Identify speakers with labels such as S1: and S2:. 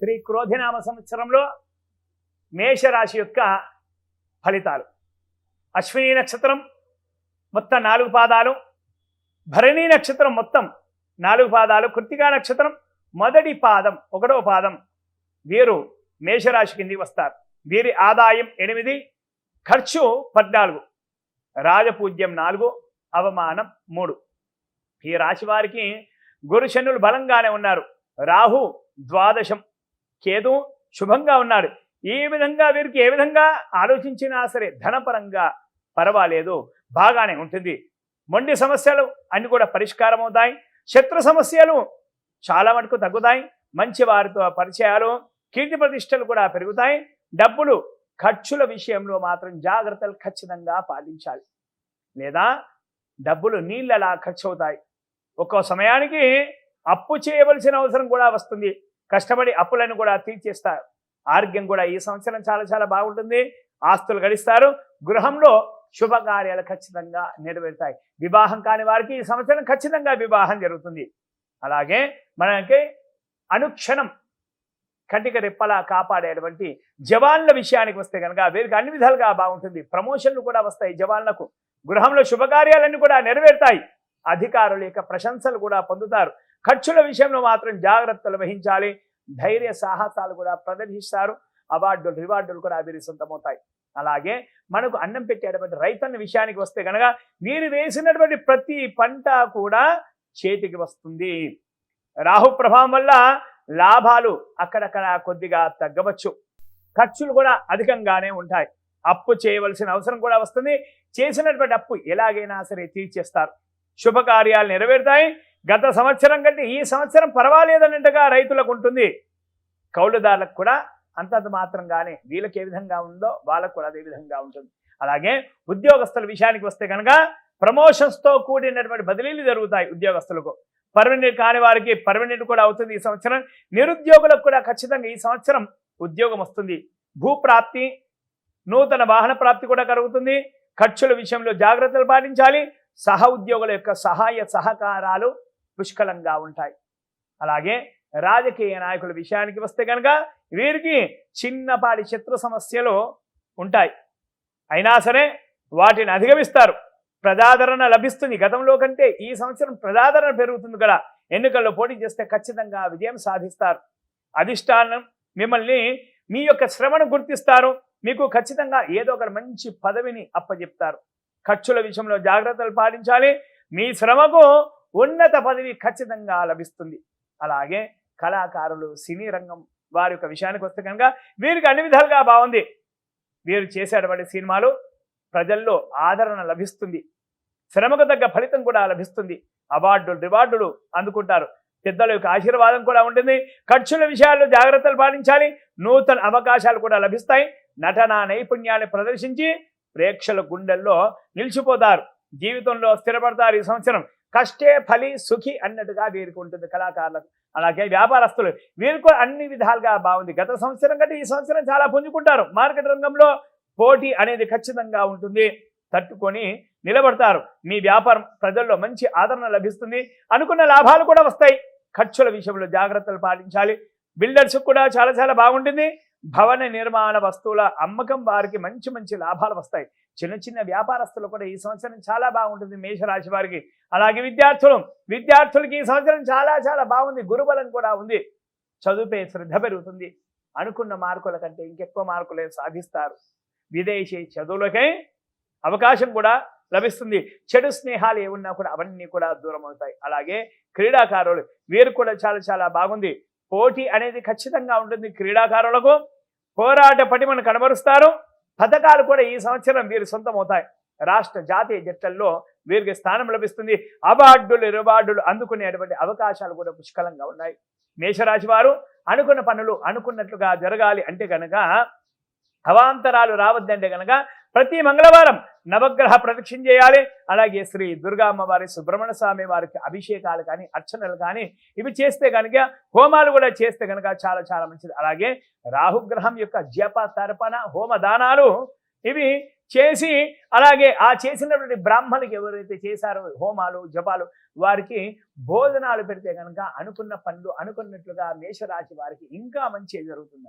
S1: శ్రీ క్రోధినామ సంవత్సరంలో మేషరాశి యొక్క ఫలితాలు. అశ్విని నక్షత్రం మొత్తం 4 పాదాలు, భరణి నక్షత్రం మొత్తం 4 పాదాలు, కృత్తికా నక్షత్రం మొదటి పాదం 1వ పాదం వీరు మేషరాశి కిందికి వస్తారు. వీరి ఆదాయం 8, ఖర్చు 14, రాజపూజ్యం 4, అవమానం 3. ఈ రాశి వారికి గురు శనులు బలంగానే ఉన్నారు. రాహు ద్వాదశం, కేతు శుభంగా ఉన్నాడు. ఈ విధంగా వీరికి ఏ విధంగా ఆలోచించినా సరే ధనపరంగా పర్వాలేదు, బాగానే ఉంటుంది. మొండి సమస్యలు అన్ని కూడా పరిష్కారం అవుతాయి. శత్రు సమస్యలు చాలా మటుకు తగ్గుతాయి. మంచి వారితో పరిచయాలు, కీర్తి ప్రతిష్టలు కూడా పెరుగుతాయి. డబ్బులు ఖర్చుల విషయంలో మాత్రం జాగ్రత్తలు ఖచ్చితంగా పాటించాలి, లేదా డబ్బులు నీళ్ళలా ఖర్చు అవుతాయి. ఒక్కో సమయానికి అప్పు చేయవలసిన అవసరం కూడా వస్తుంది. కష్టపడి అప్పులను కూడా తీర్చేస్తారు. ఆరోగ్యం కూడా ఈ సంవత్సరం చాలా చాలా బాగుంటుంది. ఆస్తులు గడిస్తారు. గృహంలో శుభకార్యాలు ఖచ్చితంగా నెరవేరుతాయి. వివాహం కాని వారికి ఈ సంవత్సరం ఖచ్చితంగా వివాహం జరుగుతుంది. అలాగే మనకి అనుక్షణం కంటికి రెప్పలా కాపాడేటువంటి జవాన్ల విషయానికి వస్తే కనుక వీరికి అన్ని విధాలుగా బాగుంటుంది. ప్రమోషన్లు కూడా వస్తాయి జవాన్లకు. గృహంలో శుభకార్యాలన్నీ కూడా నెరవేరుతాయి. అధికారుల యొక్క ప్రశంసలు కూడా పొందుతారు. ఖర్చుల విషయంలో మాత్రం జాగ్రత్తలు వహించాలి. ధైర్య సాహసాలు కూడా ప్రదర్శిస్తారు. అవార్డులు రివార్డులు కూడా వీరి సొంతమవుతాయి. అలాగే మనకు అన్నం పెట్టేటువంటి రైతన్న విషయానికి వస్తే కనుక వీరు వేసినటువంటి ప్రతి పంట కూడా చేతికి వస్తుంది. రాహు ప్రభావం వల్ల లాభాలు అక్కడక్కడ కొద్దిగా తగ్గవచ్చు. ఖర్చులు కూడా అధికంగానే ఉంటాయి. అప్పు చేయవలసిన అవసరం కూడా వస్తుంది. చేసినటువంటి అప్పు ఎలాగైనా సరే తీర్చేస్తారు. శుభకార్యాలు నెరవేరుతాయి. గత సంవత్సరం కంటే ఈ సంవత్సరం పర్వాలేదన్నట్టుగా రైతులకు ఉంటుంది. కౌలుదారులకు కూడా అంతంత మాత్రంగానే వీళ్ళకి ఏ విధంగా ఉందో వాళ్ళకు కూడా అదే విధంగా ఉంటుంది. అలాగే ఉద్యోగస్తుల విషయానికి వస్తే కనుక ప్రమోషన్స్తో కూడినటువంటి బదిలీలు జరుగుతాయి. ఉద్యోగస్తులకు పర్మనెంట్ కాని వారికి పర్మనెంట్ కూడా అవుతుంది ఈ సంవత్సరం. నిరుద్యోగులకు కూడా ఖచ్చితంగా ఈ సంవత్సరం ఉద్యోగం వస్తుంది. భూప్రాప్తి, నూతన వాహన ప్రాప్తి కూడా కలుగుతుంది. ఖర్చుల విషయంలో జాగ్రత్తలు పాటించాలి. సహ ఉద్యోగుల యొక్క సహాయ సహకారాలు పుష్కలంగా ఉంటాయి. అలాగే రాజకీయ నాయకుల విషయానికి వస్తే కనుక వీరికి చిన్నపాటి శత్రు సమస్యలు ఉంటాయి. అయినా సరే వాటిని అధిగమిస్తారు. ప్రజాదరణ లభిస్తుంది. గతంలో కంటే ఈ సంవత్సరం ప్రజాదరణ పెరుగుతుంది కదా. ఎన్నికల్లో పోటీ చేస్తే ఖచ్చితంగా విజయం సాధిస్తారు. అధిష్టానం మిమ్మల్ని మీ యొక్క శ్రమను గుర్తిస్తారు. మీకు ఖచ్చితంగా ఏదో ఒక మంచి పదవిని అప్పచెప్తారు. ఖర్చుల విషయంలో జాగ్రత్తలు పాటించాలి. మీ శ్రమకు ఉన్నత పదవి ఖచ్చితంగా లభిస్తుంది. అలాగే కళాకారులు, సినీ రంగం వారి యొక్క విషయానికి వస్తే కనుక వీరికి అన్ని విధాలుగా బాగుంది. వీరు చేసేటువంటి సినిమాలు ప్రజల్లో ఆదరణ లభిస్తుంది. శ్రమకు తగ్గ ఫలితం కూడా లభిస్తుంది. అవార్డులు రివార్డులు అందుకుంటారు. పెద్దల యొక్క ఆశీర్వాదం కూడా ఉంటుంది. ఖర్చుల విషయాల్లో జాగ్రత్తలు పాటించాలి. నూతన అవకాశాలు కూడా లభిస్తాయి. నటనా నైపుణ్యాన్ని ప్రదర్శించి ప్రేక్షకుల గుండెల్లో నిలిచిపోతారు. జీవితంలో స్థిరపడతారు. ఈ సంవత్సరం కష్టే ఫలి సుఖి అన్నట్టుగా వీరికి ఉంటుంది కళాకారులకు. అలాగే వ్యాపారస్తులు వీరికి అన్ని విధాలుగా బాగుంది. గత సంవత్సరం కంటే ఈ సంవత్సరం చాలా పుంజుకుంటారు. మార్కెట్ రంగంలో పోటీ అనేది ఖచ్చితంగా ఉంటుంది. తట్టుకొని నిలబడతారు. మీ వ్యాపారం ప్రజల్లో మంచి ఆదరణ లభిస్తుంది. అనుకున్న లాభాలు కూడా వస్తాయి. ఖర్చుల విషయంలో జాగ్రత్తలు పాటించాలి. బిల్డర్స్ కూడా చాలా చాలా బాగుంటుంది. భవన నిర్మాణ వస్తువుల అమ్మకం వారికి మంచి మంచి లాభాలు వస్తాయి. చిన్న చిన్న వ్యాపారస్తులు కూడా ఈ సంవత్సరం చాలా బాగుంటుంది మేషరాశి వారికి. అలాగే విద్యార్థులకి ఈ సంవత్సరం చాలా చాలా బాగుంది. గురుబలం కూడా ఉంది. చదువుపై శ్రద్ధ పెరుగుతుంది. అనుకున్న మార్కుల కంటే ఇంకెక్కువ మార్కులే సాధిస్తారు. విదేశీ చదువులకై అవకాశం కూడా లభిస్తుంది. చెడు స్నేహాలు ఏమున్నా కూడా అవన్నీ కూడా దూరం అవుతాయి. అలాగే క్రీడాకారులు వీరు కూడా చాలా చాలా బాగుంది. పోటీ అనేది ఖచ్చితంగా ఉంటుంది. క్రీడాకారులకు పోరాట పటిమను కనబరుస్తారు. పథకాలు కూడా ఈ సంవత్సరం వీరు సొంతమవుతాయి. రాష్ట్ర జాతీయ జట్లలో వీరికి స్థానం లభిస్తుంది. అవార్డులు రివార్డులు అందుకునేటువంటి అవకాశాలు కూడా పుష్కలంగా ఉన్నాయి. మేషరాశి వారు అనుకున్న పనులు అనుకున్నట్లుగా జరగాలి అంటే కనుక, అవాంతరాలు రావద్దంటే కనుక ప్రతి మంగళవారం నవగ్రహ ప్రదక్షిణ చేయాలి. అలాగే శ్రీ దుర్గా అమ్మవారి, సుబ్రహ్మణ్య స్వామి వారికి అభిషేకాలు కానీ అర్చనలు కానీ ఇవి చేస్తే కనుక, హోమాలు కూడా చేస్తే కనుక చాలా చాలా మంచిది. అలాగే రాహుగ్రహం యొక్క జప తర్పణ హోమ దానాలు ఇవి చేసి అలాగే ఆ చేసినటువంటి బ్రాహ్మణులకి ఎవరైతే చేశారో హోమాలు జపాలు వారికి భోజనాలు పెడితే కనుక అనుకున్న పనులు అనుకున్నట్లుగా మేషరాశి వారికి ఇంకా మంచి జరుగుతుంది.